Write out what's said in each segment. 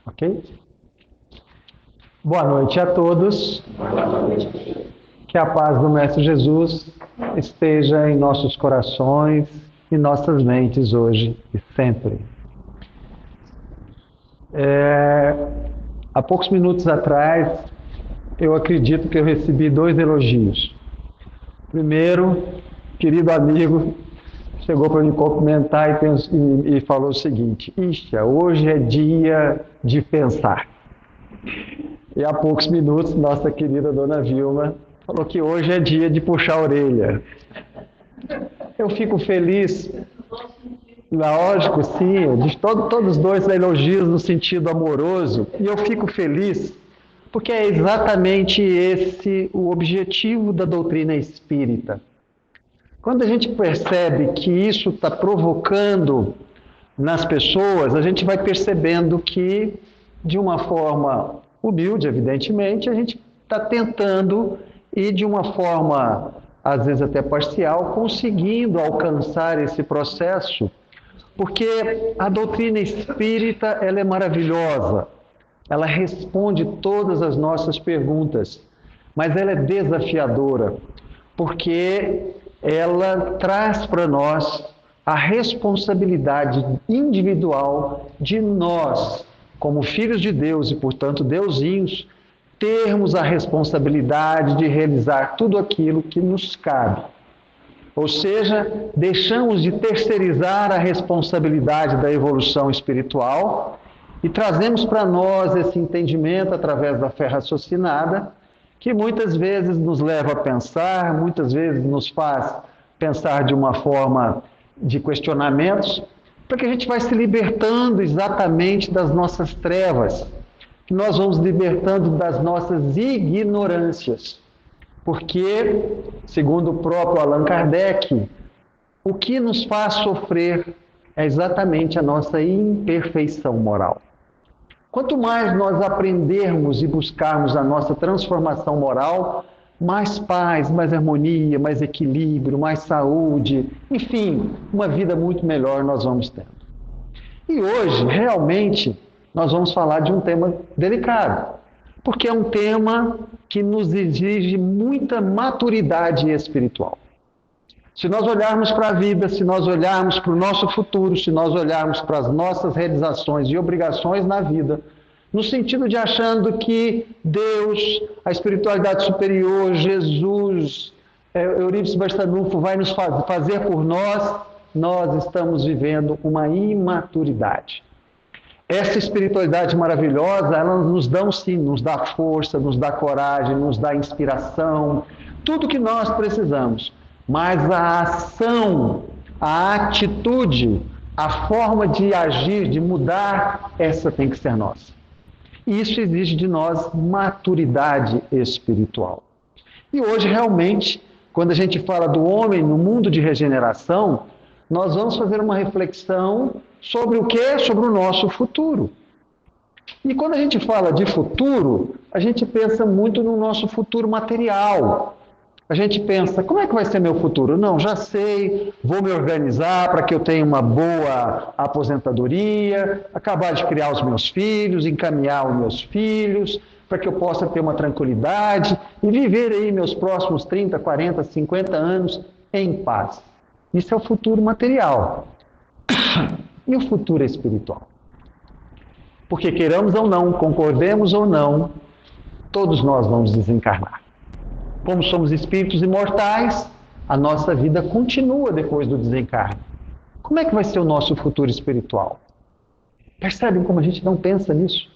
Ok? Boa noite a todos. Que a paz do Mestre Jesus esteja em nossos corações e nossas mentes hoje e sempre. Há poucos minutos atrás, eu acredito que eu recebi 2 elogios. Primeiro, querido amigo chegou para me cumprimentar e falou o seguinte: Isha, hoje é dia de pensar. E há poucos minutos, nossa querida dona Vilma falou que hoje é dia de puxar a orelha. Eu fico feliz, lógico, sim, de todos os dois elogios no sentido amoroso, e eu fico feliz porque é exatamente esse o objetivo da doutrina espírita. Quando a gente percebe que isso está provocando nas pessoas, a gente vai percebendo que, de uma forma humilde, evidentemente, a gente está tentando e, de uma forma, às vezes até parcial, conseguindo alcançar esse processo, porque a doutrina espírita ela é maravilhosa, ela responde todas as nossas perguntas, mas ela é desafiadora, porque ela traz para nós a responsabilidade individual de nós, como filhos de Deus e, portanto, deusinhos, termos a responsabilidade de realizar tudo aquilo que nos cabe. Ou seja, deixamos de terceirizar a responsabilidade da evolução espiritual e trazemos para nós esse entendimento através da fé raciocinada, que muitas vezes nos leva a pensar, muitas vezes nos faz pensar de uma forma de questionamentos, para que a gente vai se libertando exatamente das nossas trevas, que nós vamos libertando das nossas ignorâncias. Porque, segundo o próprio Allan Kardec, o que nos faz sofrer é exatamente a nossa imperfeição moral. Quanto mais nós aprendermos e buscarmos a nossa transformação moral, mais paz, mais harmonia, mais equilíbrio, mais saúde, enfim, uma vida muito melhor nós vamos tendo. E hoje, realmente, nós vamos falar de um tema delicado, porque é um tema que nos exige muita maturidade espiritual. Se nós olharmos para a vida, se nós olharmos para o nosso futuro, se nós olharmos para as nossas realizações e obrigações na vida, no sentido de achando que Deus, a espiritualidade superior, Jesus, Eurípides Barçanufo vai nos fazer por nós, nós estamos vivendo uma imaturidade. Essa espiritualidade maravilhosa, ela nos dá sim, nos dá força, nos dá coragem, nos dá inspiração, tudo que nós precisamos. Mas a ação, a atitude, a forma de agir, de mudar, essa tem que ser nossa. E isso exige de nós maturidade espiritual. E hoje, realmente, quando a gente fala do homem no mundo de regeneração, nós vamos fazer uma reflexão sobre o quê? Sobre o nosso futuro. E quando a gente fala de futuro, a gente pensa muito no nosso futuro material. A gente pensa, como é que vai ser meu futuro? Não, já sei, vou me organizar para que eu tenha uma boa aposentadoria, acabar de criar os meus filhos, encaminhar os meus filhos, para que eu possa ter uma tranquilidade e viver aí meus próximos 30, 40, 50 anos em paz. Isso é o futuro material. E o futuro espiritual? Porque queiramos ou não, concordemos ou não, todos nós vamos desencarnar. Como somos espíritos imortais, a nossa vida continua depois do desencarne. Como é que vai ser o nosso futuro espiritual? Percebem como a gente não pensa nisso?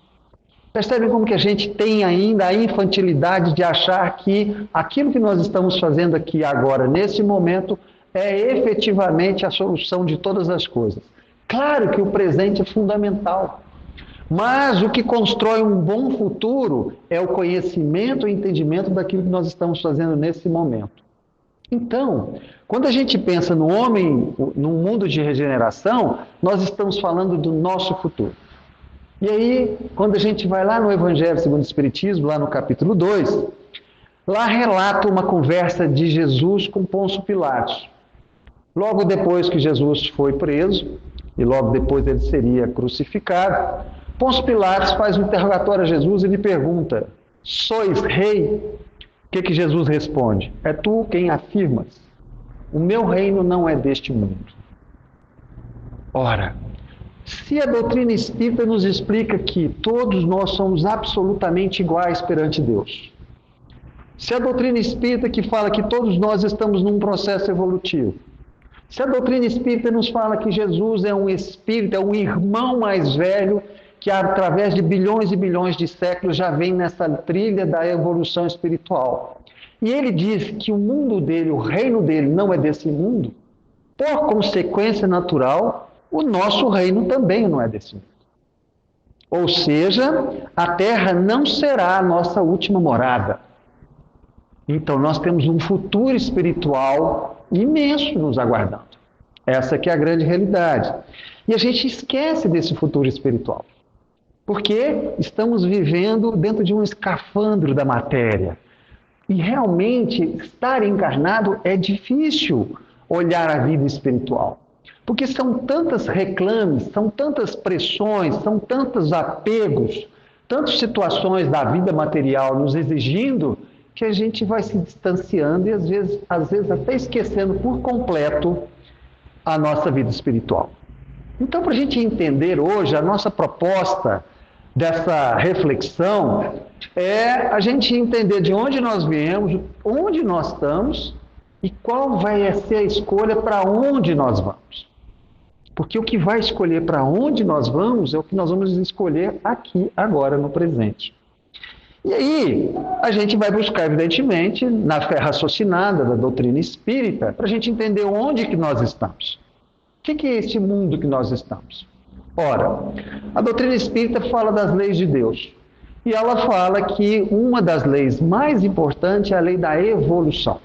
Percebem como que a gente tem ainda a infantilidade de achar que aquilo que nós estamos fazendo aqui agora, nesse momento, é efetivamente a solução de todas as coisas. Claro que o presente é fundamental, mas o que constrói um bom futuro é o conhecimento e entendimento daquilo que nós estamos fazendo nesse momento. Então, quando a gente pensa no homem, no mundo de regeneração, nós estamos falando do nosso futuro. E aí, quando a gente vai lá no Evangelho segundo o Espiritismo, lá no capítulo 2, lá relata uma conversa de Jesus com Pôncio Pilatos. Logo depois que Jesus foi preso, e logo depois ele seria crucificado, Pôncio Pilatos faz um interrogatório a Jesus e lhe pergunta: sois rei? O que Jesus responde? É tu quem afirmas. O meu reino não é deste mundo. Ora, se a doutrina espírita nos explica que todos nós somos absolutamente iguais perante Deus, se a doutrina espírita que fala que todos nós estamos num processo evolutivo, se a doutrina espírita nos fala que Jesus é um espírito, é um irmão mais velho, que através de bilhões e bilhões de séculos já vem nessa trilha da evolução espiritual, e ele diz que o mundo dele, o reino dele não é desse mundo, por consequência natural, o nosso reino também não é desse mundo. Ou seja, a Terra não será a nossa última morada. Então nós temos um futuro espiritual imenso nos aguardando. Essa que é a grande realidade. E a gente esquece desse futuro espiritual. Porque estamos vivendo dentro de um escafandro da matéria. E realmente estar encarnado é difícil olhar a vida espiritual. Porque são tantas reclames, são tantas pressões, são tantos apegos, tantas situações da vida material nos exigindo que a gente vai se distanciando e às vezes até esquecendo por completo a nossa vida espiritual. Então, para a gente entender hoje, a nossa proposta dessa reflexão é a gente entender de onde nós viemos, onde nós estamos e qual vai ser a escolha para onde nós vamos. Porque o que vai escolher para onde nós vamos é o que nós vamos escolher aqui, agora, no presente. E aí, a gente vai buscar, evidentemente, na fé raciocinada da doutrina espírita, para a gente entender onde que nós estamos. O que é este mundo que nós estamos? Ora, a doutrina espírita fala das leis de Deus. E ela fala que uma das leis mais importantes é a lei da evolução.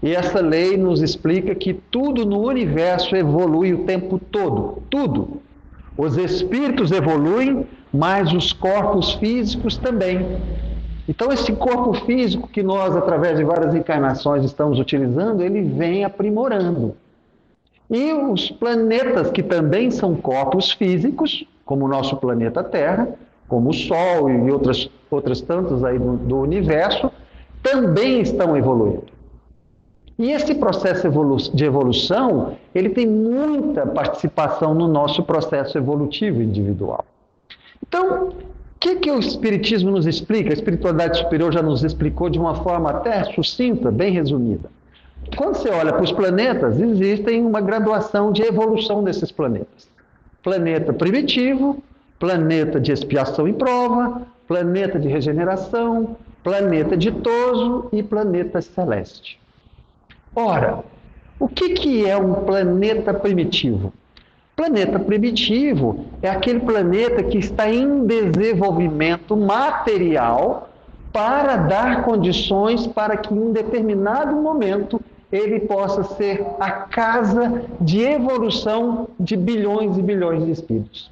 E essa lei nos explica que tudo no universo evolui o tempo todo. Tudo. Os espíritos evoluem, mas os corpos físicos também. Então, esse corpo físico que nós, através de várias encarnações, estamos utilizando, ele vem aprimorando. E os planetas, que também são corpos físicos, como o nosso planeta Terra, como o Sol e outras tantas aí do universo, também estão evoluindo. E esse processo de evolução, ele tem muita participação no nosso processo evolutivo individual. Então, o que o Espiritismo nos explica? A espiritualidade superior já nos explicou de uma forma até sucinta, bem resumida. Quando você olha para os planetas, existem uma graduação de evolução desses planetas. Planeta primitivo, planeta de expiação e prova, planeta de regeneração, planeta ditoso e planeta celeste. Ora, o que é um planeta primitivo? Planeta primitivo é aquele planeta que está em desenvolvimento material para dar condições para que em um determinado momento ele possa ser a casa de evolução de bilhões e bilhões de espíritos.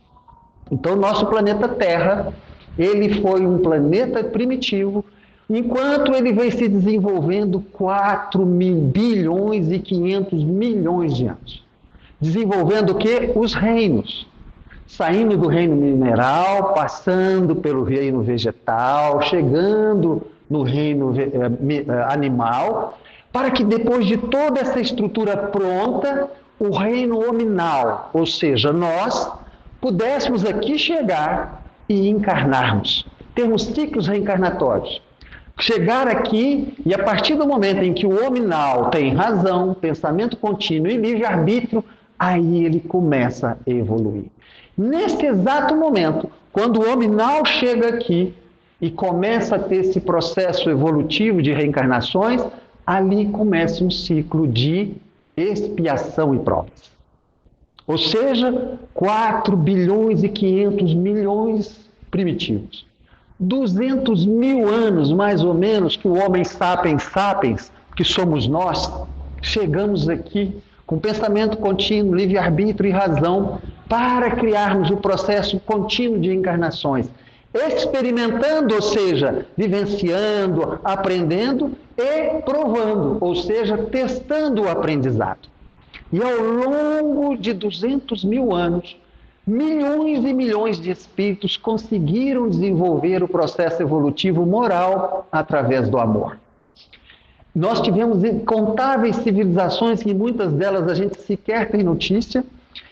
Então, nosso planeta Terra, ele foi um planeta primitivo, enquanto ele vem se desenvolvendo 4 bilhões e 500 milhões de anos. Desenvolvendo o quê? Os reinos. Saindo do reino mineral, passando pelo reino vegetal, chegando no reino animal, para que depois de toda essa estrutura pronta, o reino hominal, ou seja, nós, pudéssemos aqui chegar e encarnarmos, termos ciclos reencarnatórios. Chegar aqui e a partir do momento em que o hominal tem razão, pensamento contínuo e livre-arbítrio, aí ele começa a evoluir. Nesse exato momento, quando o hominal chega aqui e começa a ter esse processo evolutivo de reencarnações, ali começa um ciclo de expiação e provas. Ou seja, 4 bilhões e 500 milhões primitivos. 200 mil anos, mais ou menos, que o homem sapiens, que somos nós, chegamos aqui com pensamento contínuo, livre-arbítrio e razão, para criarmos o processo contínuo de encarnações, experimentando, ou seja, vivenciando, aprendendo e provando, ou seja, testando o aprendizado. E ao longo de 200 mil anos, milhões e milhões de espíritos conseguiram desenvolver o processo evolutivo moral através do amor. Nós tivemos incontáveis civilizações, que muitas delas a gente sequer tem notícia,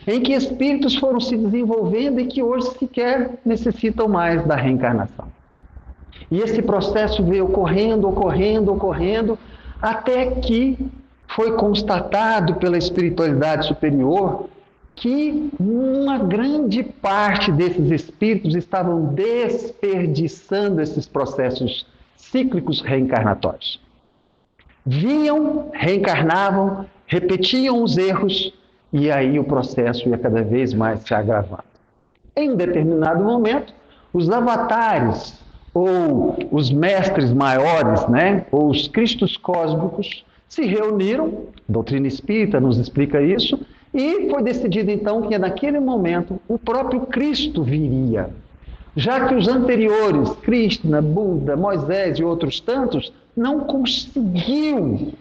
em que espíritos foram se desenvolvendo e que hoje sequer necessitam mais da reencarnação. E esse processo veio ocorrendo, até que foi constatado pela espiritualidade superior que uma grande parte desses espíritos estavam desperdiçando esses processos cíclicos reencarnatórios. Vinham, reencarnavam, repetiam os erros, e aí o processo ia cada vez mais se agravando. Em um determinado momento, os avatares, ou os mestres maiores, ou os cristos cósmicos, se reuniram, a doutrina espírita nos explica isso, e foi decidido então que naquele momento o próprio Cristo viria. Já que os anteriores, Krishna, Buda, Moisés e outros tantos, não conseguiu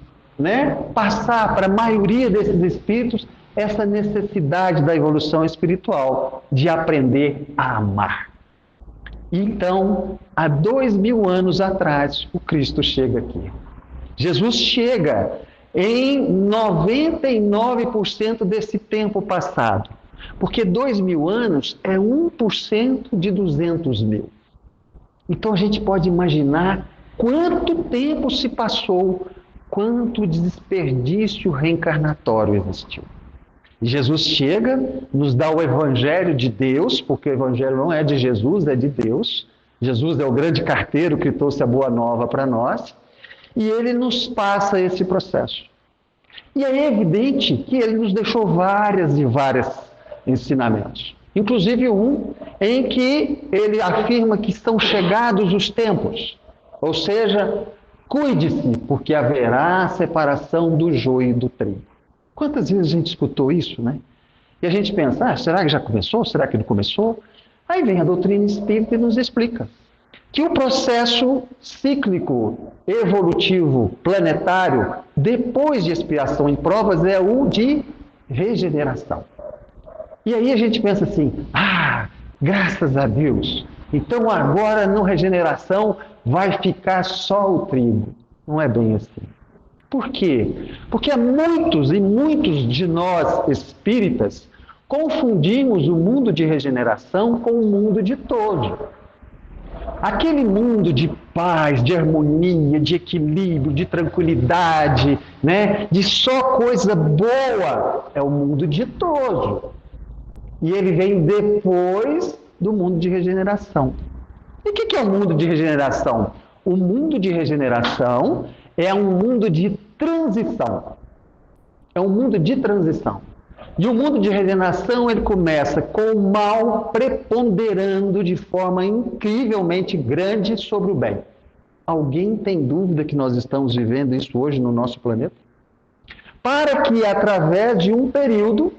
passar para a maioria desses espíritos essa necessidade da evolução espiritual, de aprender a amar. Então, há 2000 anos atrás, o Cristo chega aqui. Jesus chega em 99% desse tempo passado, porque 2000 anos é 1% de 200 mil. Então, a gente pode imaginar quanto tempo se passou, quanto desperdício reencarnatório existiu. Jesus chega, nos dá o Evangelho de Deus, porque o Evangelho não é de Jesus, é de Deus. Jesus é o grande carteiro que trouxe a boa nova para nós, e ele nos passa esse processo. E é evidente que ele nos deixou vários ensinamentos. Inclusive um em que ele afirma que estão chegados os tempos, ou seja, cuide-se, porque haverá separação do joio e do trigo. Quantas vezes a gente escutou isso, E a gente pensa, será que já começou? Será que não começou? Aí vem a doutrina espírita e nos explica que o processo cíclico, evolutivo, planetário, depois de expiação em provas, é o de regeneração. E aí a gente pensa assim, graças a Deus, então agora na regeneração vai ficar só o trigo. Não é bem assim. Por quê? Porque há muitos e muitos de nós espíritas confundimos o mundo de regeneração com o mundo de todo. Aquele mundo de paz, de harmonia, de equilíbrio, de tranquilidade, de só coisa boa, é o mundo ditoso. E ele vem depois do mundo de regeneração. E o que é o mundo de regeneração? O mundo de regeneração é um mundo de transição. É um mundo de transição. E o mundo de regeneração, ele começa com o mal preponderando de forma incrivelmente grande sobre o bem. Alguém tem dúvida que nós estamos vivendo isso hoje no nosso planeta? Para que, através de um período,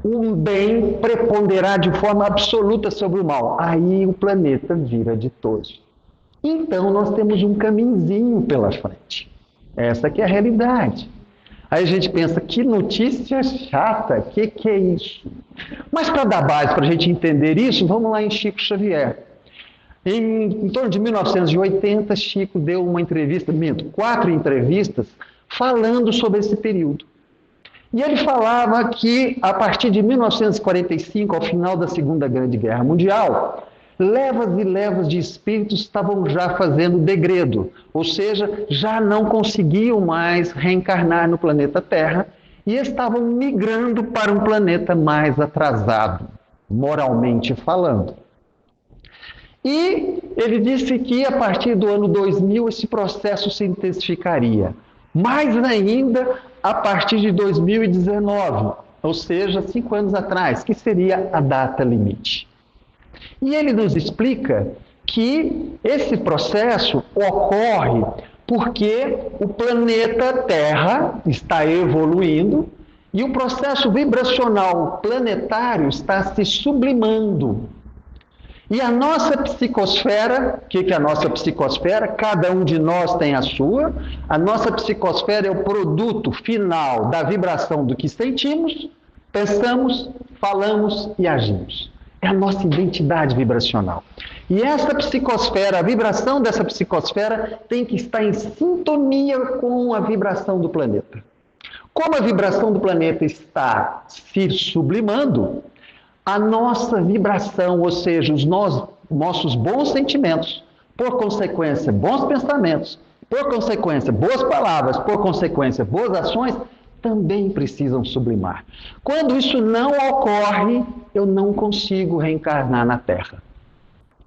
o bem preponderar de forma absoluta sobre o mal. Aí o planeta vira ditoso. Então, nós temos um caminhozinho pela frente. Essa que é a realidade. Aí a gente pensa, que notícia chata, que é isso? Mas para dar base, para a gente entender isso, vamos lá em Chico Xavier. Em torno de 1980, Chico deu uma entrevista, 4 entrevistas, falando sobre esse período. E ele falava que, a partir de 1945, ao final da Segunda Grande Guerra Mundial, levas e levas de espíritos estavam já fazendo degredo, ou seja, já não conseguiam mais reencarnar no planeta Terra e estavam migrando para um planeta mais atrasado, moralmente falando. E ele disse que a partir do ano 2000 esse processo se intensificaria, mais ainda a partir de 2019, ou seja, 5 anos atrás, que seria a data limite. E ele nos explica que esse processo ocorre porque o planeta Terra está evoluindo e o processo vibracional planetário está se sublimando. E a nossa psicosfera, o que é a nossa psicosfera? Cada um de nós tem a sua. A nossa psicosfera é o produto final da vibração do que sentimos, pensamos falamos e agimos. É a nossa identidade vibracional. E essa psicosfera, a vibração dessa psicosfera tem que estar em sintonia com a vibração do planeta. Como a vibração do planeta está se sublimando, a nossa vibração, ou seja, os nossos bons sentimentos, por consequência, bons pensamentos, por consequência, boas palavras, por consequência, boas ações, também precisam sublimar. Quando isso não ocorre, eu não consigo reencarnar na Terra.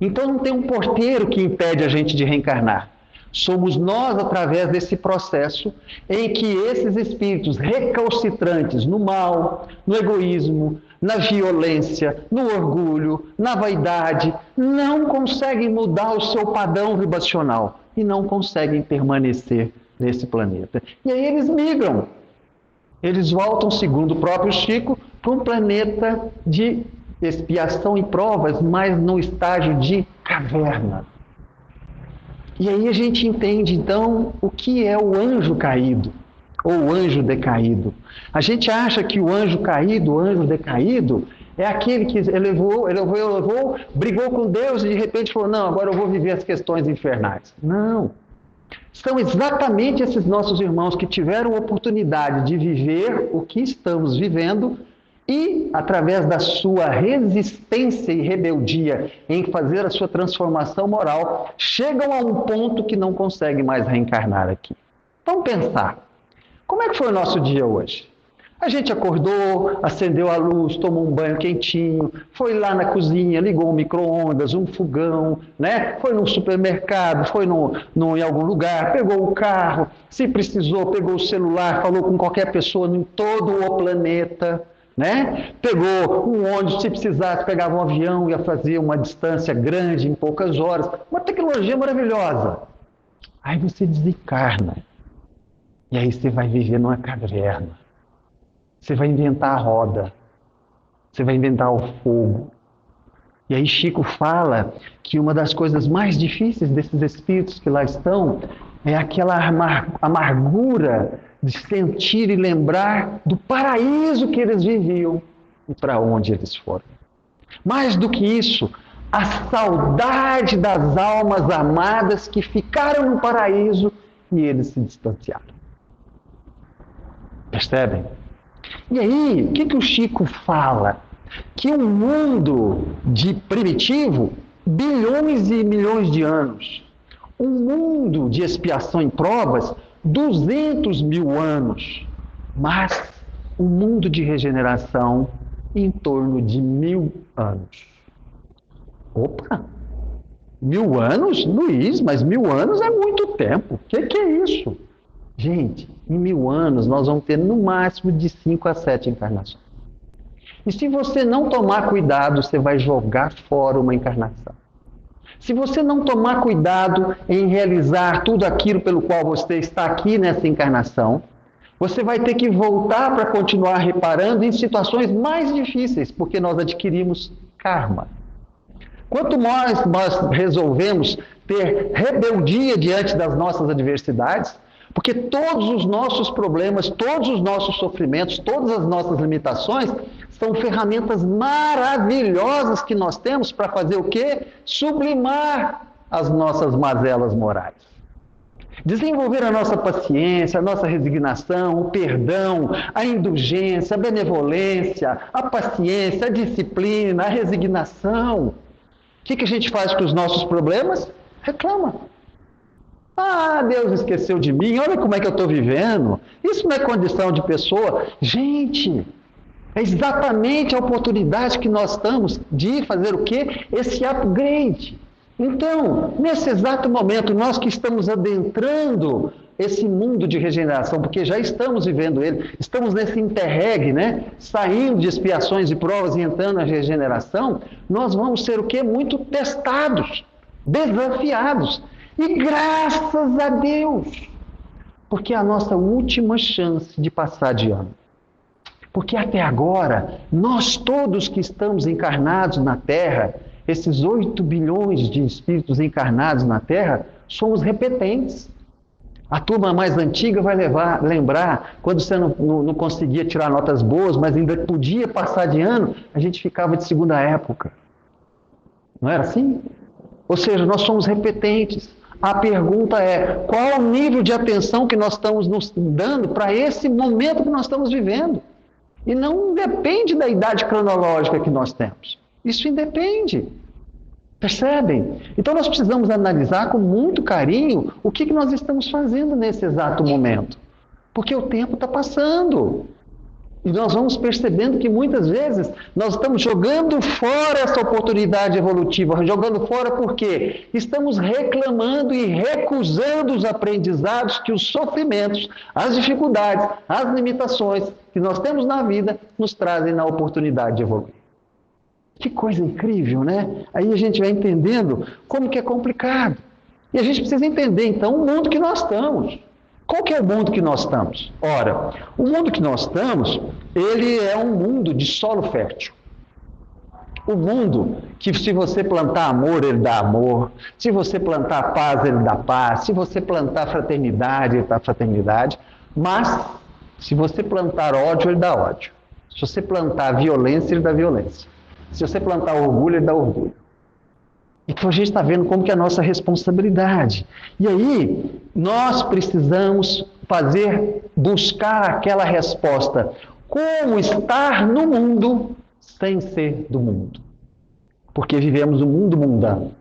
Então não tem um porteiro que impede a gente de reencarnar. Somos nós, através desse processo, em que esses espíritos recalcitrantes no mal, no egoísmo, na violência, no orgulho, na vaidade, não conseguem mudar o seu padrão vibracional e não conseguem permanecer nesse planeta. E aí eles migram. Eles voltam, segundo o próprio Chico, para um planeta de expiação e provas, mas no estágio de caverna. E aí a gente entende, então, o que é o anjo caído, ou o anjo decaído. A gente acha que o anjo caído, o anjo decaído, é aquele que elevou, brigou com Deus e de repente falou, não, agora eu vou viver as questões infernais. Não. São exatamente esses nossos irmãos que tiveram a oportunidade de viver o que estamos vivendo e, através da sua resistência e rebeldia em fazer a sua transformação moral, chegam a um ponto que não conseguem mais reencarnar aqui. Vamos pensar. Como é que foi o nosso dia hoje? A gente acordou, acendeu a luz, tomou um banho quentinho, foi lá na cozinha, ligou um micro-ondas, um fogão, né? Foi no supermercado, foi em algum lugar, pegou o carro, se precisou, pegou o celular, falou com qualquer pessoa em todo o planeta, né? Pegou um ônibus, se precisasse, pegava um avião, ia fazer uma distância grande em poucas horas. Uma tecnologia maravilhosa. Aí você desencarna. E aí você vai viver numa caverna. Você vai inventar a roda, você vai inventar o fogo. E aí Chico fala que uma das coisas mais difíceis desses espíritos que lá estão é aquela amargura de sentir e lembrar do paraíso que eles viviam e para onde eles foram. Mais do que isso, a saudade das almas amadas que ficaram no paraíso e eles se distanciaram. Percebem? E aí, o que o Chico fala? Que um mundo de primitivo, bilhões e milhões de anos. Um mundo de expiação e provas, 200 mil anos. Mas um mundo de regeneração, em torno de 1000 anos. Opa! 1000 anos? Luiz, mas 1000 anos é muito tempo. O que é isso? Gente, em 1000 anos nós vamos ter no máximo de 5 a 7 encarnações. E se você não tomar cuidado, você vai jogar fora uma encarnação. Se você não tomar cuidado em realizar tudo aquilo pelo qual você está aqui nessa encarnação, você vai ter que voltar para continuar reparando em situações mais difíceis, porque nós adquirimos karma. Quanto mais nós resolvemos ter rebeldia diante das nossas adversidades, porque todos os nossos problemas, todos os nossos sofrimentos, todas as nossas limitações são ferramentas maravilhosas que nós temos para fazer o quê? Sublimar as nossas mazelas morais. Desenvolver a nossa paciência, a nossa resignação, o perdão, a indulgência, a benevolência, a paciência, a disciplina, a resignação. O que a gente faz com os nossos problemas? Reclama. Ah, Deus esqueceu de mim, olha como é que eu estou vivendo. Isso não é condição de pessoa. Gente, é exatamente a oportunidade que nós estamos de fazer o quê? Esse upgrade. Então, nesse exato momento, nós que estamos adentrando esse mundo de regeneração, porque já estamos vivendo ele, estamos nesse interreg, né? Saindo de expiações e provas e entrando na regeneração, nós vamos ser o quê? Muito testados, desafiados. E graças a Deus, porque é a nossa última chance de passar de ano. Porque até agora, nós todos que estamos encarnados na Terra, esses 8 bilhões de espíritos encarnados na Terra, somos repetentes. A turma mais antiga vai lembrar, quando você não conseguia tirar notas boas, mas ainda podia passar de ano, a gente ficava de segunda época. Não era assim? Ou seja, nós somos repetentes. A pergunta é, qual o nível de atenção que nós estamos nos dando para esse momento que nós estamos vivendo? E não depende da idade cronológica que nós temos. Isso independe. Percebem? Então nós precisamos analisar com muito carinho o que nós estamos fazendo nesse exato momento. Porque o tempo está passando. E nós vamos percebendo que muitas vezes nós estamos jogando fora essa oportunidade evolutiva. Jogando fora por quê? Estamos reclamando e recusando os aprendizados que os sofrimentos, as dificuldades, as limitações que nós temos na vida nos trazem na oportunidade de evoluir. Que coisa incrível, né? Aí a gente vai entendendo como que é complicado. E a gente precisa entender, então, o mundo que nós estamos. Qual que é o mundo que nós estamos? Ora, o mundo que nós estamos, ele é um mundo de solo fértil. O mundo que, se você plantar amor, ele dá amor. Se você plantar paz, ele dá paz. Se você plantar fraternidade, ele dá fraternidade. Mas, se você plantar ódio, ele dá ódio. Se você plantar violência, ele dá violência. Se você plantar orgulho, ele dá orgulho. Então a gente está vendo como que é a nossa responsabilidade. E aí, nós precisamos buscar aquela resposta. Como estar no mundo sem ser do mundo? Porque vivemos um mundo mundano,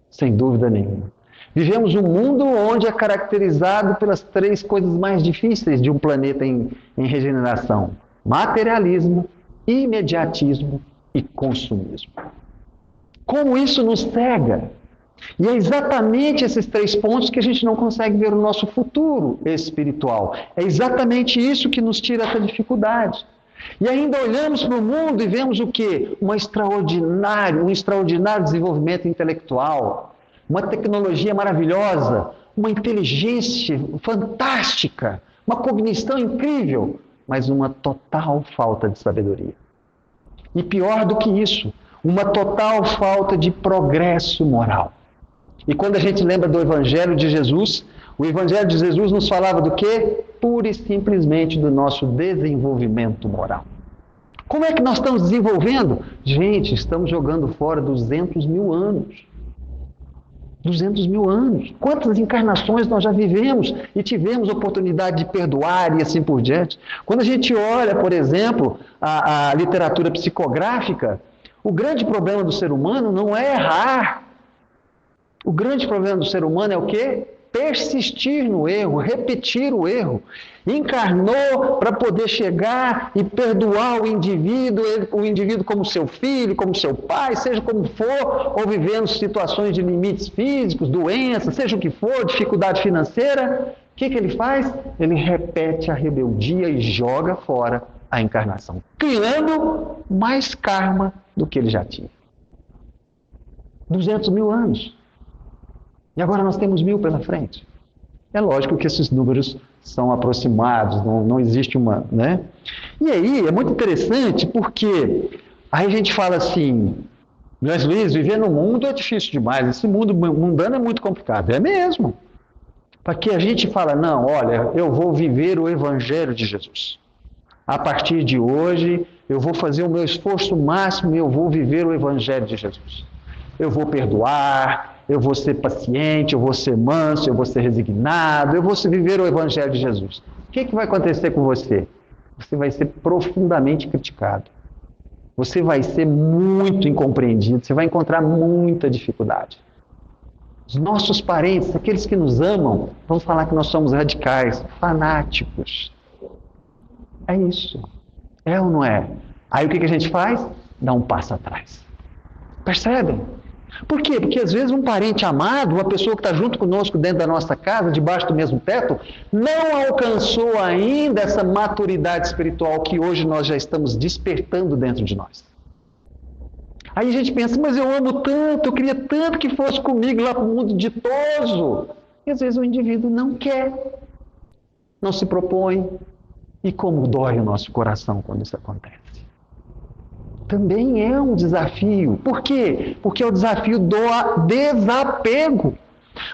sem dúvida nenhuma. Vivemos um mundo onde é caracterizado pelas 3 coisas mais difíceis de um planeta em regeneração: materialismo, imediatismo e consumismo. Como isso nos cega? E é exatamente esses 3 pontos que a gente não consegue ver o nosso futuro espiritual. É exatamente isso que nos tira essa dificuldade. E ainda olhamos para o mundo e vemos o quê? Um extraordinário desenvolvimento intelectual, uma tecnologia maravilhosa, uma inteligência fantástica, uma cognição incrível, mas uma total falta de sabedoria. E pior do que isso, uma total falta de progresso moral. E quando a gente lembra do Evangelho de Jesus, o Evangelho de Jesus nos falava do quê? Pura e simplesmente do nosso desenvolvimento moral. Como é que nós estamos desenvolvendo? Gente, estamos jogando fora 200 mil anos. 200 mil anos. Quantas encarnações nós já vivemos e tivemos oportunidade de perdoar e assim por diante. Quando a gente olha, por exemplo, a literatura psicográfica, o grande problema do ser humano não é errar. O grande problema do ser humano é o quê? Persistir no erro, repetir o erro. Encarnou para poder chegar e perdoar o indivíduo como seu filho, como seu pai, seja como for, ou vivendo situações de limites físicos, doenças, seja o que for, dificuldade financeira. O que ele faz? Ele repete a rebeldia e joga fora a encarnação, criando mais karma do que ele já tinha. 200 mil anos. E agora nós temos 1000 pela frente. É lógico que esses números são aproximados, não existe uma, né? E aí é muito interessante porque aí a gente fala assim, mas Luiz, viver no mundo é difícil demais, esse mundo mundano é muito complicado. É mesmo. Para que a gente fala, não, olha, eu vou viver o Evangelho de Jesus. A partir de hoje, eu vou fazer o meu esforço máximo e eu vou viver o Evangelho de Jesus. Eu vou perdoar, eu vou ser paciente, eu vou ser manso, eu vou ser resignado, eu vou viver o Evangelho de Jesus. O que vai acontecer com você? Você vai ser profundamente criticado. Você vai ser muito incompreendido, você vai encontrar muita dificuldade. Os nossos parentes, aqueles que nos amam, vão falar que nós somos radicais, fanáticos. É isso. É ou não é? Aí o que a gente faz? Dá um passo atrás. Percebem? Por quê? Porque às vezes um parente amado, uma pessoa que está junto conosco dentro da nossa casa, debaixo do mesmo teto, não alcançou ainda essa maturidade espiritual que hoje nós já estamos despertando dentro de nós. Aí a gente pensa, mas eu amo tanto, eu queria tanto que fosse comigo lá para o mundo ditoso. E às vezes o indivíduo não quer, não se propõe. E como dói o nosso coração quando isso acontece. Também é um desafio. Por quê? Porque é o desafio do desapego.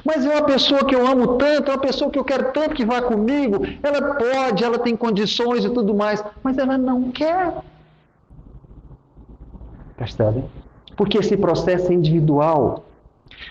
Mas é uma pessoa que eu amo tanto, é uma pessoa que eu quero tanto que vá comigo. Ela pode, ela tem condições e tudo mais, mas ela não quer. Percebe? Porque esse processo é individual.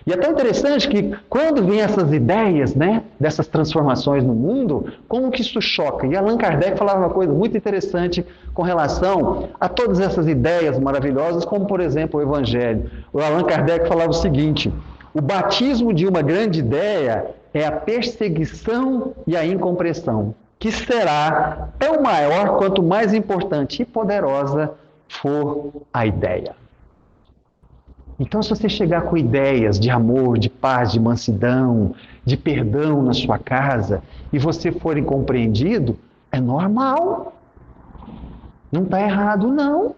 E é tão interessante que quando vem essas ideias, né, dessas transformações no mundo, como que isso choca? E Allan Kardec falava uma coisa muito interessante com relação a todas essas ideias maravilhosas, como por exemplo o Evangelho. O Allan Kardec falava o seguinte: o batismo de uma grande ideia é a perseguição e a incompreensão, que será tão maior quanto mais importante e poderosa for a ideia. Então, se você chegar com ideias de amor, de paz, de mansidão, de perdão na sua casa, e você for incompreendido, é normal. Não está errado, não.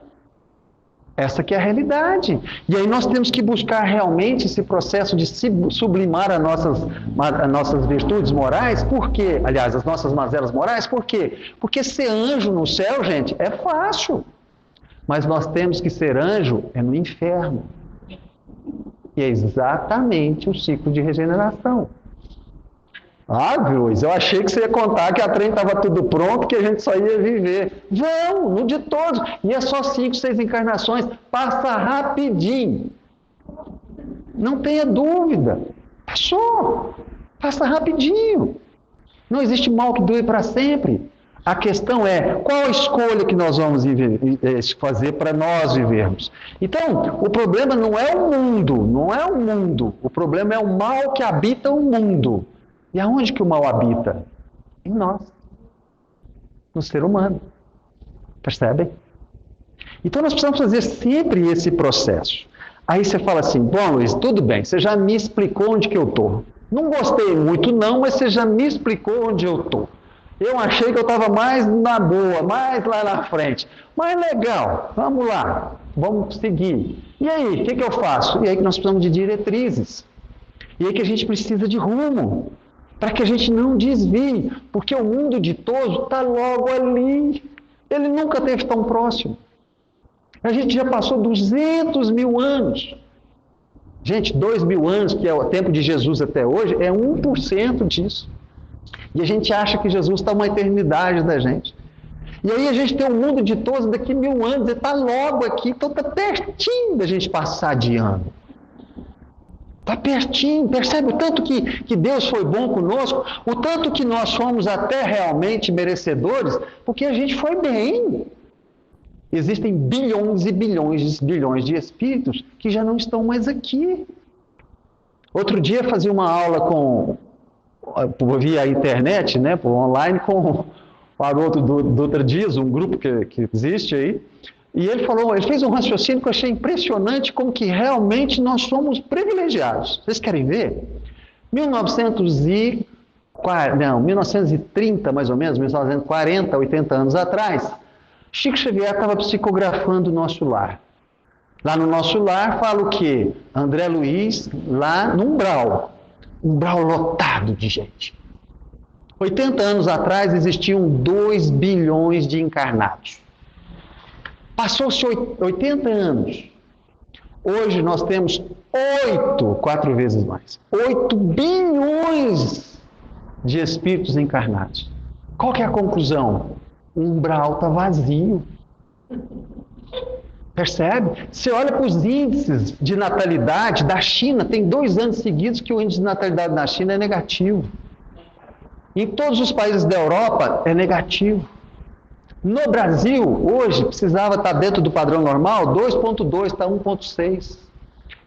Essa que é a realidade. E aí nós temos que buscar realmente esse processo de sublimar as nossas virtudes morais. Por quê? Aliás, as nossas mazelas morais. Por quê? Porque ser anjo no céu, gente, é fácil. Mas nós temos que ser anjo no inferno. E é exatamente o ciclo de regeneração. Ah, Luiz, eu achei que você ia contar que a trem estava tudo pronto, que a gente só ia viver. Não, no de todos. E é só 5, 6 encarnações. Passa rapidinho. Não tenha dúvida. Passou. Passa rapidinho. Não existe mal que dure para sempre. A questão é, qual a escolha que nós vamos fazer para nós vivermos? Então, o problema não é o mundo, não é o mundo. O problema é o mal que habita o mundo. E aonde que o mal habita? Em nós. No ser humano. Percebem? Então, nós precisamos fazer sempre esse processo. Aí você fala assim, bom, Luiz, tudo bem, você já me explicou onde que eu estou. Não gostei muito não, mas você já me explicou onde eu estou. Eu achei que eu estava mais na boa, mais lá na frente. Mas legal, vamos lá, vamos seguir. E aí, o que eu faço? E aí que nós precisamos de diretrizes. E aí que a gente precisa de rumo, para que a gente não desvie, porque o mundo ditoso está logo ali. Ele nunca esteve tão próximo. A gente já passou 200 mil anos. Gente, 2.000 anos, que é o tempo de Jesus até hoje, é 1% disso. E a gente acha que Jesus está uma eternidade da gente. E aí a gente tem um mundo ditoso daqui 1000 anos, ele está logo aqui, então está pertinho da gente passar de ano. Está pertinho, percebe o tanto que Deus foi bom conosco, o tanto que nós fomos até realmente merecedores, porque a gente foi bem. Existem bilhões e bilhões de espíritos que já não estão mais aqui. Outro dia fazia uma aula via internet, né, por online, com o Haroldo Dutra Dias, um grupo que existe aí, e ele fez um raciocínio que eu achei impressionante, como que realmente nós somos privilegiados. Vocês querem ver? 1930, mais ou menos, 1940, 80 anos atrás, Chico Xavier estava psicografando o nosso lar. Lá no nosso lar fala o quê? André Luiz, lá no umbral lotado de gente. 80 anos atrás existiam 2 bilhões de encarnados. Passou-se 80 anos. Hoje nós temos 4 vezes mais. 8 bilhões de espíritos encarnados. Qual que é a conclusão? O umbral está vazio. Percebe? Você olha para os índices de natalidade da China, tem 2 anos seguidos que o índice de natalidade na China é negativo. Em todos os países da Europa é negativo. No Brasil, hoje, precisava estar dentro do padrão normal, 2,2, está 1,6.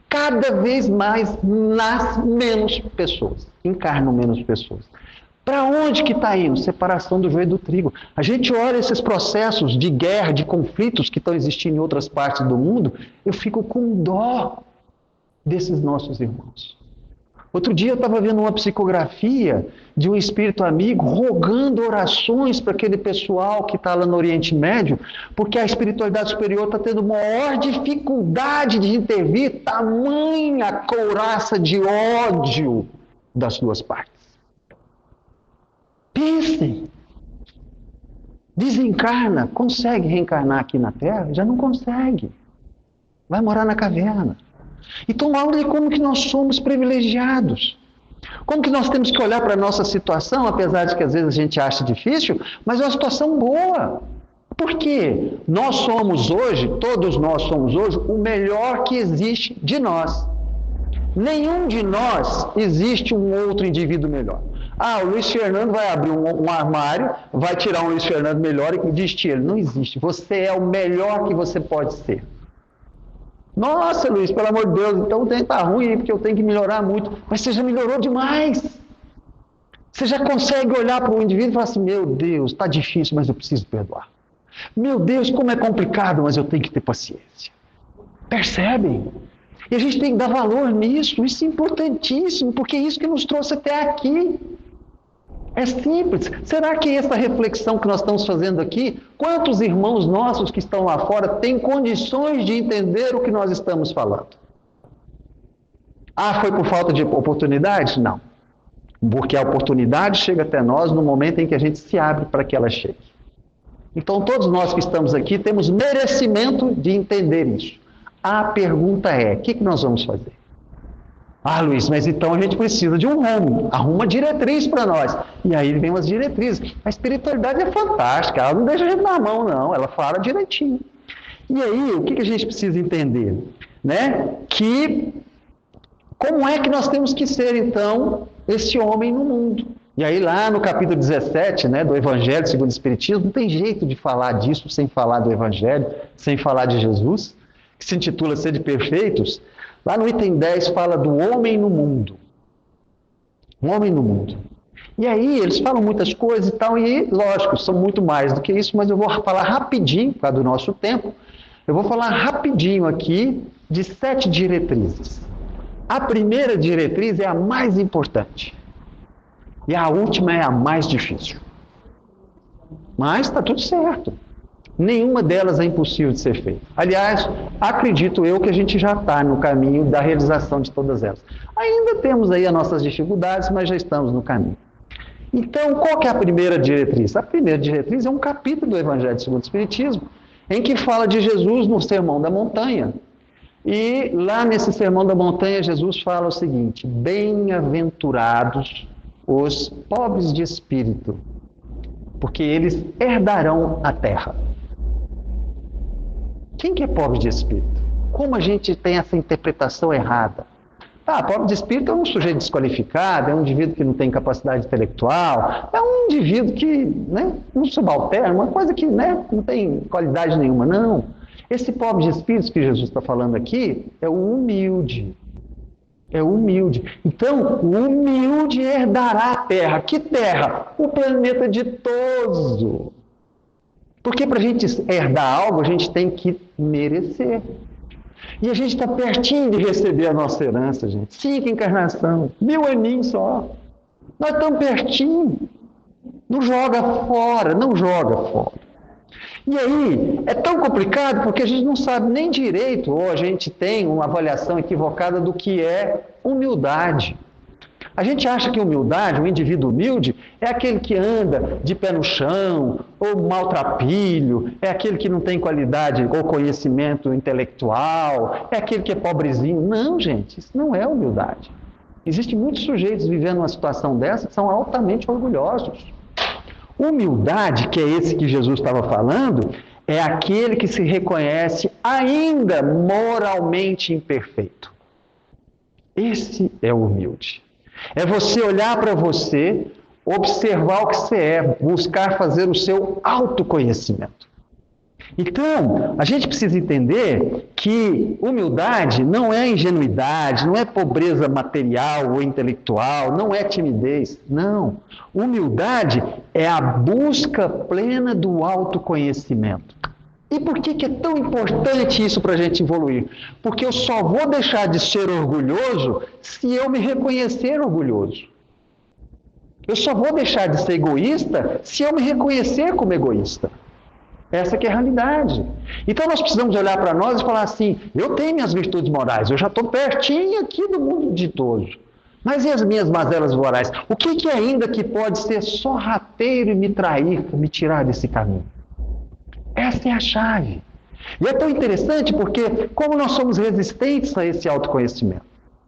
Cada vez mais nascem menos pessoas, encarnam menos pessoas. Para onde que está indo? Separação do joio do trigo. A gente olha esses processos de guerra, de conflitos que estão existindo em outras partes do mundo, eu fico com dó desses nossos irmãos. Outro dia eu estava vendo uma psicografia de um espírito amigo rogando orações para aquele pessoal que está lá no Oriente Médio, porque a espiritualidade superior está tendo maior dificuldade de intervir, tamanha couraça de ódio das duas partes. Pensem, desencarna, consegue reencarnar aqui na Terra? Já não consegue. Vai morar na caverna. Então olha como que nós somos privilegiados. Como que nós temos que olhar para a nossa situação, apesar de que às vezes a gente acha difícil, mas é uma situação boa. Por quê? Nós somos hoje, todos nós somos hoje, o melhor que existe de nós. Nenhum de nós existe um outro indivíduo melhor. Ah, o Luiz Fernando vai abrir um armário, vai tirar um Luiz Fernando melhor e vestir ele. Não existe. Você é o melhor que você pode ser. Nossa, Luiz, pelo amor de Deus, então o tempo está ruim porque eu tenho que melhorar muito. Mas você já melhorou demais. Você já consegue olhar para o indivíduo e falar assim, meu Deus, está difícil, mas eu preciso perdoar. Meu Deus, como é complicado, mas eu tenho que ter paciência. Percebem? E a gente tem que dar valor nisso. Isso é importantíssimo, porque é isso que nos trouxe até aqui. É simples. Será que essa reflexão que nós estamos fazendo aqui, quantos irmãos nossos que estão lá fora têm condições de entender o que nós estamos falando? Ah, foi por falta de oportunidade? Não. Porque a oportunidade chega até nós no momento em que a gente se abre para que ela chegue. Então, todos nós que estamos aqui temos merecimento de entender isso. A pergunta é, o que nós vamos fazer? Ah, Luiz, mas então a gente precisa de um rumo, arruma uma diretriz para nós. E aí vem as diretrizes. A espiritualidade é fantástica, ela não deixa a gente na mão, não, ela fala direitinho. E aí, o que a gente precisa entender? Né? Que como é que nós temos que ser, então, esse homem no mundo? E aí lá no capítulo 17, né, do Evangelho segundo o Espiritismo, não tem jeito de falar disso sem falar do Evangelho, sem falar de Jesus, que se intitula Sede Perfeitos. Lá no item 10 fala do homem no mundo. Um homem no mundo. E aí eles falam muitas coisas e tal, e lógico, são muito mais do que isso, mas eu vou falar rapidinho, por causa do nosso tempo, eu vou falar rapidinho aqui de 7 diretrizes. A primeira diretriz é a mais importante. E a última é a mais difícil. Mas está tudo certo. Nenhuma delas é impossível de ser feita. Aliás, acredito eu que a gente já está no caminho da realização de todas elas. Ainda temos aí as nossas dificuldades, mas já estamos no caminho. Então, qual que é a primeira diretriz? A primeira diretriz é um capítulo do Evangelho segundo o Espiritismo, em que fala de Jesus no Sermão da Montanha. E lá nesse Sermão da Montanha, Jesus fala o seguinte: bem-aventurados os pobres de espírito, porque eles herdarão a terra. Quem que é pobre de espírito? Como a gente tem essa interpretação errada? Ah, pobre de espírito é um sujeito desqualificado, é um indivíduo que não tem capacidade intelectual, é um indivíduo que, né, um subalterno, uma coisa que, né, não tem qualidade nenhuma, não. Esse pobre de espírito que Jesus está falando aqui é o humilde. É o humilde. Então, o humilde herdará a terra. Que terra? O planeta de todos. Porque para a gente herdar algo, a gente tem que merecer. E a gente está pertinho de receber a nossa herança, gente. 5 encarnações, 1000 aninhos só. Nós estamos pertinho. Não joga fora, não joga fora. E aí, é tão complicado porque a gente não sabe nem direito, ou a gente tem uma avaliação equivocada do que é humildade. A gente acha que humildade, um indivíduo humilde, é aquele que anda de pé no chão, ou maltrapilho, é aquele que não tem qualidade ou conhecimento intelectual, é aquele que é pobrezinho. Não, gente, isso não é humildade. Existem muitos sujeitos vivendo uma situação dessa que são altamente orgulhosos. Humildade, que é esse que Jesus estava falando, é aquele que se reconhece ainda moralmente imperfeito. Esse é o humilde. É você olhar para você, observar o que você é, buscar fazer o seu autoconhecimento. Então, a gente precisa entender que humildade não é ingenuidade, não é pobreza material ou intelectual, não é timidez, não. Humildade é a busca plena do autoconhecimento. E por que é tão importante isso para a gente evoluir? Porque eu só vou deixar de ser orgulhoso se eu me reconhecer orgulhoso. Eu só vou deixar de ser egoísta se eu me reconhecer como egoísta. Essa que é a realidade. Então nós precisamos olhar para nós e falar assim: eu tenho minhas virtudes morais, eu já estou pertinho aqui do mundo ditoso. Mas e as minhas mazelas morais? O que ainda que pode ser sorrateiro e me trair, me tirar desse caminho? Essa é a chave. E é tão interessante porque, como nós somos resistentes a esse autoconhecimento,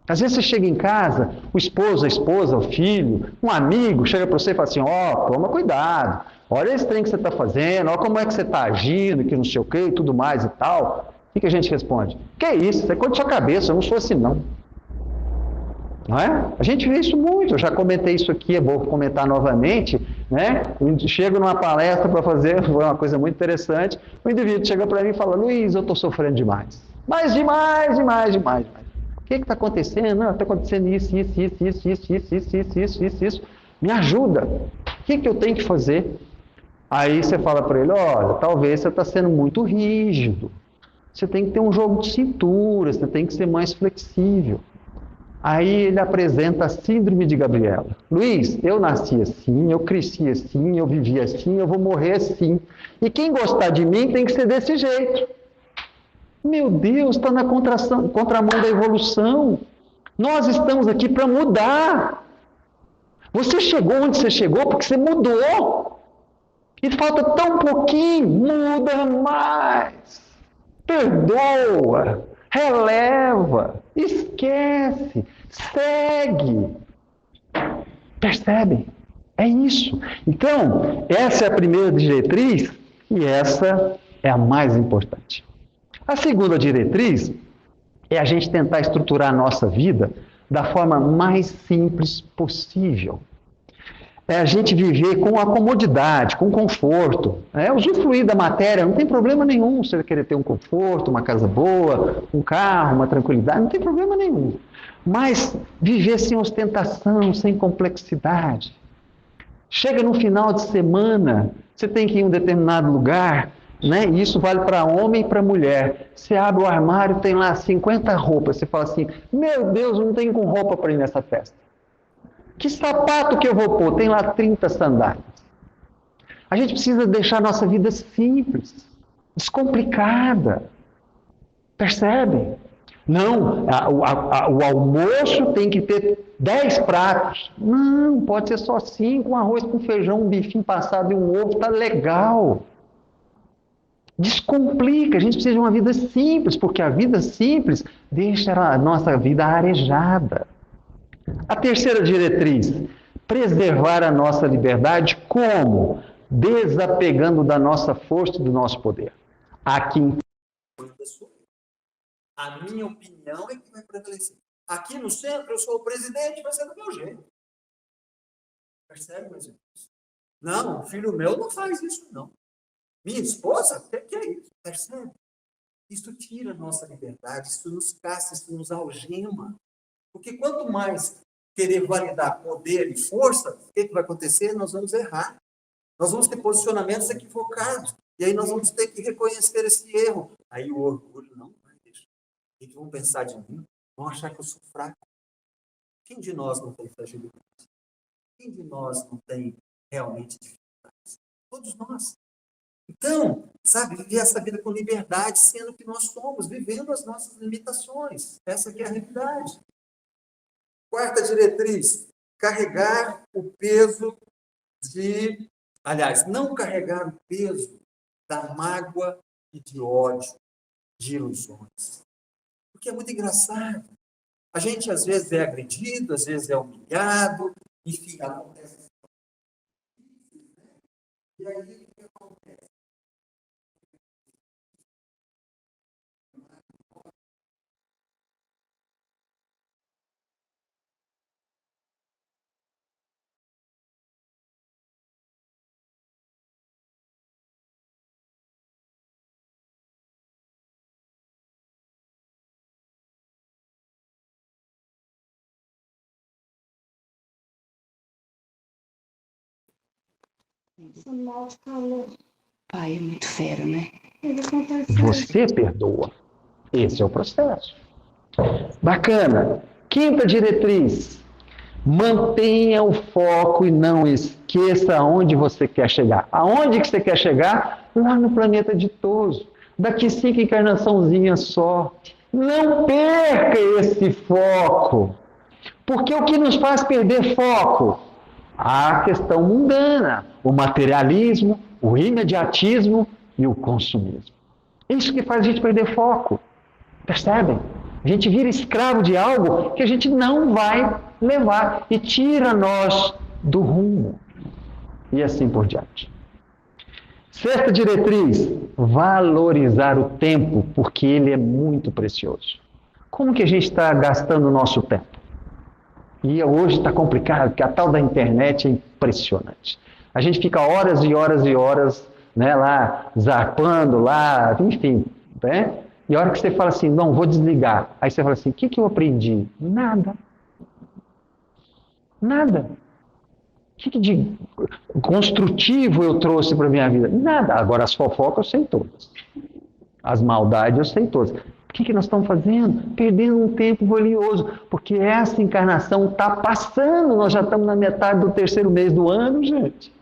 Às vezes você chega em casa, o esposo, a esposa, o filho, um amigo chega para você e fala assim, toma cuidado, olha esse trem que você está fazendo, olha como é que você está agindo, que não sei o que e tudo mais e tal. O que a gente responde? Que é isso? Isso é coisa de sua cabeça, eu não sou assim não. Não é? A gente vê isso muito, eu já comentei isso aqui, eu vou comentar novamente, né? Eu chego numa palestra para fazer, foi uma coisa muito interessante, o indivíduo chega para mim e fala, Luiz, eu estou sofrendo demais. Mas demais. O que está acontecendo? Não, está acontecendo isso. Me ajuda. O que eu tenho que fazer? Aí você fala para ele, olha, talvez você está sendo muito rígido. Você tem que ter um jogo de cintura, você tem que ser mais flexível. Aí ele apresenta a síndrome de Gabriela. Luiz, eu nasci assim, eu cresci assim, eu vivi assim, eu vou morrer assim. E quem gostar de mim tem que ser desse jeito. Meu Deus, está na contramão da evolução. Nós estamos aqui para mudar. Você chegou onde você chegou porque você mudou. E falta tão pouquinho. Muda mais. Perdoa. Releva. Esquece. Segue. Percebe? É isso. Então, essa é a primeira diretriz e essa é a mais importante. A segunda diretriz é a gente tentar estruturar a nossa vida da forma mais simples possível. É a gente viver com a comodidade, com conforto. Usufruir da matéria, não tem problema nenhum você querer ter um conforto, uma casa boa, um carro, uma tranquilidade, não tem problema nenhum. Mas viver sem ostentação, sem complexidade. Chega no final de semana, você tem que ir em um determinado lugar, né? E isso vale para homem e para mulher. Você abre o armário, tem lá 50 roupas. Você fala assim, meu Deus, não tenho com roupa para ir nessa festa. Que sapato que eu vou pôr? Tem lá 30 sandálias. A gente precisa deixar a nossa vida simples, descomplicada. Percebe? Não, o almoço tem que ter 10 pratos. Não, pode ser só 5, um arroz com feijão, um bifinho passado e um ovo, tá legal. Descomplica, a gente precisa de uma vida simples, porque a vida simples deixa a nossa vida arejada. A terceira diretriz, preservar a nossa liberdade como? Desapegando da nossa força e do nosso poder. Aqui a minha opinião é que vai prevalecer. Aqui no centro, eu sou o presidente, vai ser do meu jeito. Percebe, meus irmãos? Não, filho meu não faz isso, não. Minha esposa, o que é isso? Percebe? Isso tira a nossa liberdade, isso nos caça, isso nos algema. Porque quanto mais querer validar poder e força, o que vai acontecer? Nós vamos errar. Nós vamos ter posicionamentos equivocados. E aí nós vamos ter que reconhecer esse erro. Aí o orgulho não vai deixar. O que vão pensar de mim? Vão achar que eu sou fraco. Quem de nós não tem fragilidade? Quem de nós não tem realmente dificuldades? Todos nós. Então, sabe, viver essa vida com liberdade, sendo que nós somos, vivendo as nossas limitações. Essa que é a realidade. Quarta diretriz, carregar o peso não carregar o peso da mágoa e de ódio, de ilusões. Porque é muito engraçado. A gente, às vezes, é agredido, às vezes é humilhado, enfim, acontece. E aí, o que acontece? Pai é muito fera, né? Você perdoa. Esse é o processo. Bacana. Quinta diretriz. Mantenha o foco e não esqueça aonde você quer chegar. Aonde que você quer chegar? Lá no planeta ditoso. Daqui 5 encarnaçãozinhas só. Não perca esse foco. Porque o que nos faz perder foco? A questão mundana, o materialismo, o imediatismo e o consumismo. Isso que faz a gente perder foco. Percebem? A gente vira escravo de algo que a gente não vai levar e tira nós do rumo. E assim por diante. Sexta diretriz, valorizar o tempo, porque ele é muito precioso. Como que a gente está gastando o nosso tempo? E hoje está complicado, porque a tal da internet é impressionante. A gente fica horas e horas e horas, né, lá, zarpando, lá, enfim, né? E a hora que você fala assim, não, vou desligar. Aí você fala assim, o que eu aprendi? Nada. Nada. O que de construtivo eu trouxe para a minha vida? Nada. Agora, as fofocas eu sei todas. As maldades eu sei todas. O que nós estamos fazendo? Perdendo um tempo valioso. Porque essa encarnação está passando. Nós já estamos na metade do terceiro mês do ano, gente.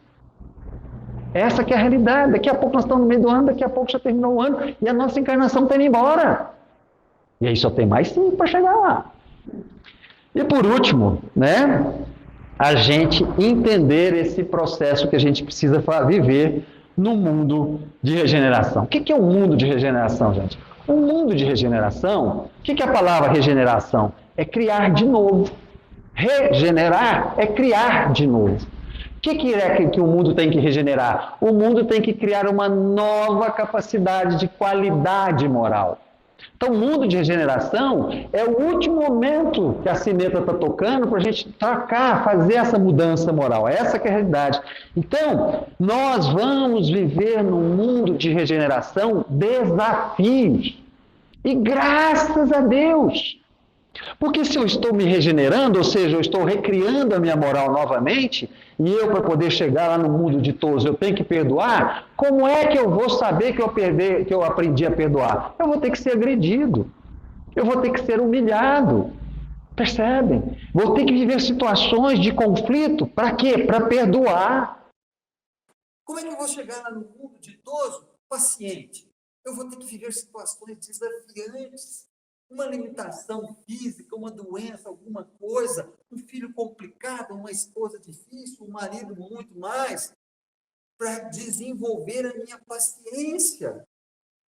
Essa que é a realidade. Daqui a pouco nós estamos no meio do ano, daqui a pouco já terminou o ano e a nossa encarnação está indo embora. E aí só tem mais 5 para chegar lá. E por último, né? A gente entender esse processo que a gente precisa viver no mundo de regeneração. O que é um mundo de regeneração, gente? Um mundo de regeneração, o que é a palavra regeneração? É criar de novo. Regenerar é criar de novo. O que é que o mundo tem que regenerar? O mundo tem que criar uma nova capacidade de qualidade moral. Então, o mundo de regeneração é o último momento que a sineta está tocando para a gente trocar, fazer essa mudança moral. Essa que é a realidade. Então, nós vamos viver num mundo de regeneração desafios. E graças a Deus. Porque se eu estou me regenerando, ou seja, eu estou recriando a minha moral novamente, e eu, para poder chegar lá no mundo ditoso, eu tenho que perdoar, como é que eu vou saber que eu aprendi a perdoar? Eu vou ter que ser agredido. Eu vou ter que ser humilhado. Percebem? Vou ter que viver situações de conflito. Para quê? Para perdoar. Como é que eu vou chegar lá no mundo ditoso, paciente? Eu vou ter que viver situações desafiantes. Uma limitação física, uma doença, alguma coisa, um filho complicado, uma esposa difícil, um marido muito mais, para desenvolver a minha paciência.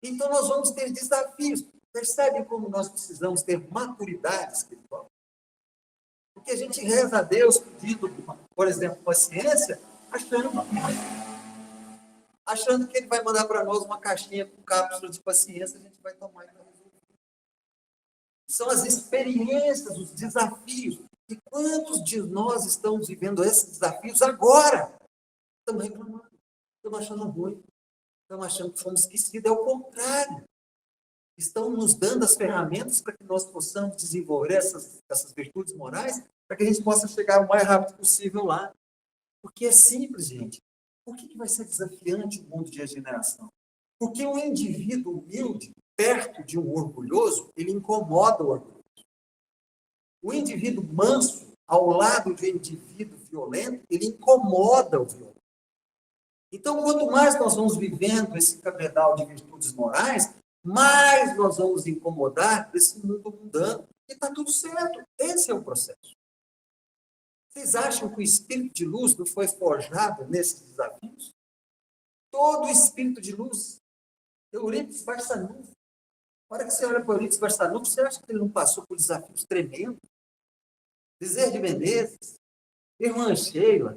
Então, nós vamos ter desafios. Percebem como nós precisamos ter maturidade espiritual? Porque a gente reza a Deus pedindo, por exemplo, paciência, achando que Ele vai mandar para nós uma caixinha com cápsula de paciência, a gente vai tomar e vai resolver. São as experiências, os desafios. E quantos de nós estamos vivendo esses desafios agora? Estamos reclamando, estamos achando ruim, estamos achando que fomos esquecidos. É o contrário. Estão nos dando as ferramentas para que nós possamos desenvolver essas virtudes morais, para que a gente possa chegar o mais rápido possível lá. Porque é simples, gente. Por que vai ser desafiante o mundo de regeneração? Porque um indivíduo humilde, perto de um orgulhoso, ele incomoda o orgulhoso. O indivíduo manso, ao lado de um indivíduo violento, ele incomoda o violento. Então, quanto mais nós vamos vivendo esse cabedal de virtudes morais, mais nós vamos incomodar esse mundo mundano. E está tudo certo. Esse é o processo. Vocês acham que o espírito de luz não foi forjado nesses desafios? Todo o espírito de luz. Eurípides Barçanufo. Na hora que você olha para Eurípides Barçanufo, você acha que ele não passou por desafios tremendos? Bezerra de Menezes, irmã Sheila,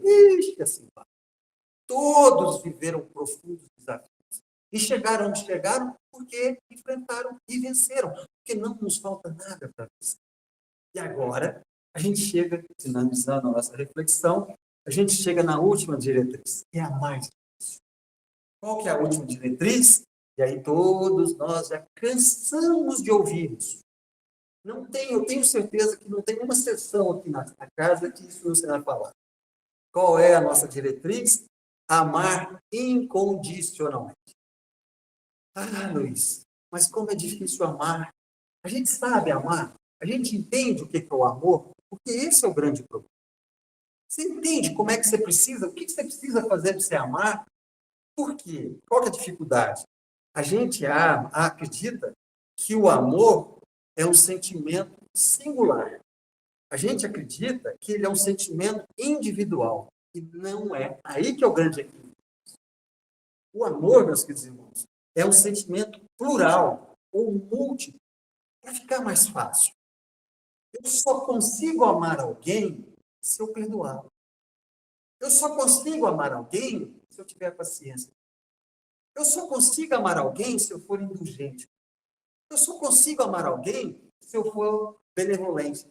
assim vai. Todos viveram profundos desafios. E chegaram onde chegaram porque enfrentaram e venceram. Porque não nos falta nada para vencer. E agora, a gente chega, finalizando a nossa reflexão, a gente chega na última diretriz, que é a mais difícil. Qual que é a última diretriz? E aí todos nós já cansamos de ouvir isso. Eu tenho certeza que não tem uma sessão aqui na casa que isso não será falado. Qual é a nossa diretriz? Amar incondicionalmente. Ah, Luiz, mas como é difícil amar. A gente sabe amar, a gente entende o que é o amor, porque esse é o grande problema. Você entende como é que você precisa, o que você precisa fazer para você amar? Por quê? Qual é a dificuldade? A gente acredita que o amor é um sentimento singular. A gente acredita que ele é um sentimento individual. E não é. Aí que é o grande equilíbrio. O amor, meus queridos irmãos, é um sentimento plural ou múltiplo. para ficar mais fácil. Eu só consigo amar alguém se eu perdoar. Eu só consigo amar alguém se eu tiver paciência. Eu só consigo amar alguém se eu for indulgente. Eu só consigo amar alguém se eu for benevolente.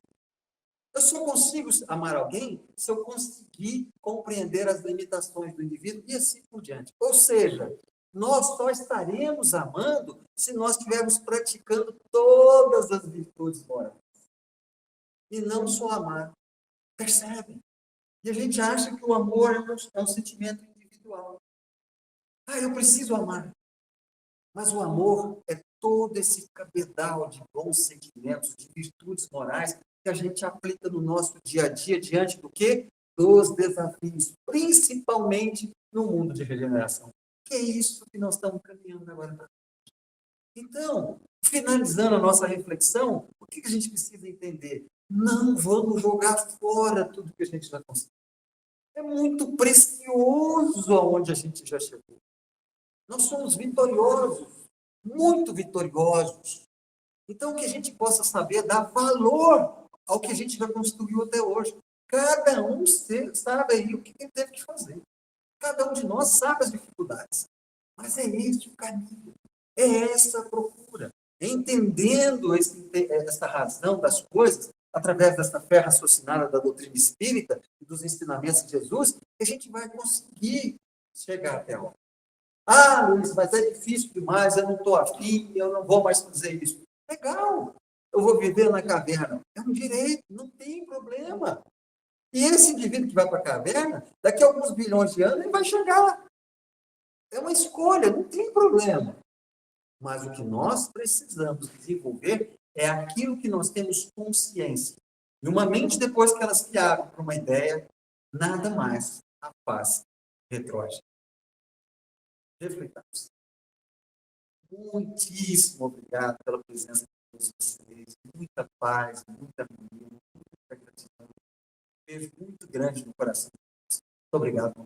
Eu só consigo amar alguém se eu conseguir compreender as limitações do indivíduo e assim por diante. Ou seja, nós só estaremos amando se nós estivermos praticando todas as virtudes morais. E não só amar. Percebe? E a gente acha que o amor é um sentimento individual. Eu preciso amar. Mas o amor é todo esse cabedal de bons sentimentos, de virtudes morais que a gente aplica no nosso dia a dia diante do quê? Dos desafios, principalmente no mundo de regeneração. Que é isso que nós estamos caminhando agora para frente. Então, finalizando a nossa reflexão, o que a gente precisa entender? Não vamos jogar fora tudo que a gente já conseguiu. É muito precioso aonde a gente já chegou. Nós somos vitoriosos, muito vitoriosos. Então, que a gente possa saber dar valor ao que a gente já construiu até hoje. Cada um sabe aí o que ele teve que fazer. Cada um de nós sabe as dificuldades. Mas é esse o caminho. É essa a procura. Entendendo essa razão das coisas, através dessa fé raciocinada da doutrina espírita e dos ensinamentos de Jesus, que a gente vai conseguir chegar até lá. Luiz, mas é difícil demais, eu não estou afim, eu não vou mais fazer isso. Legal, eu vou viver na caverna. É um direito, não tem problema. E esse indivíduo que vai para a caverna, daqui a alguns bilhões de anos, ele vai chegar lá. É uma escolha, não tem problema. Mas o que nós precisamos desenvolver é aquilo que nós temos consciência. E uma mente, depois que ela se abre para uma ideia, nada mais a faz retrógrada. Refletamos. Muitíssimo obrigado pela presença de todos vocês. Muita paz, muita harmonia, muita gratidão. Um beijo muito grande no coração. Muito obrigado, meu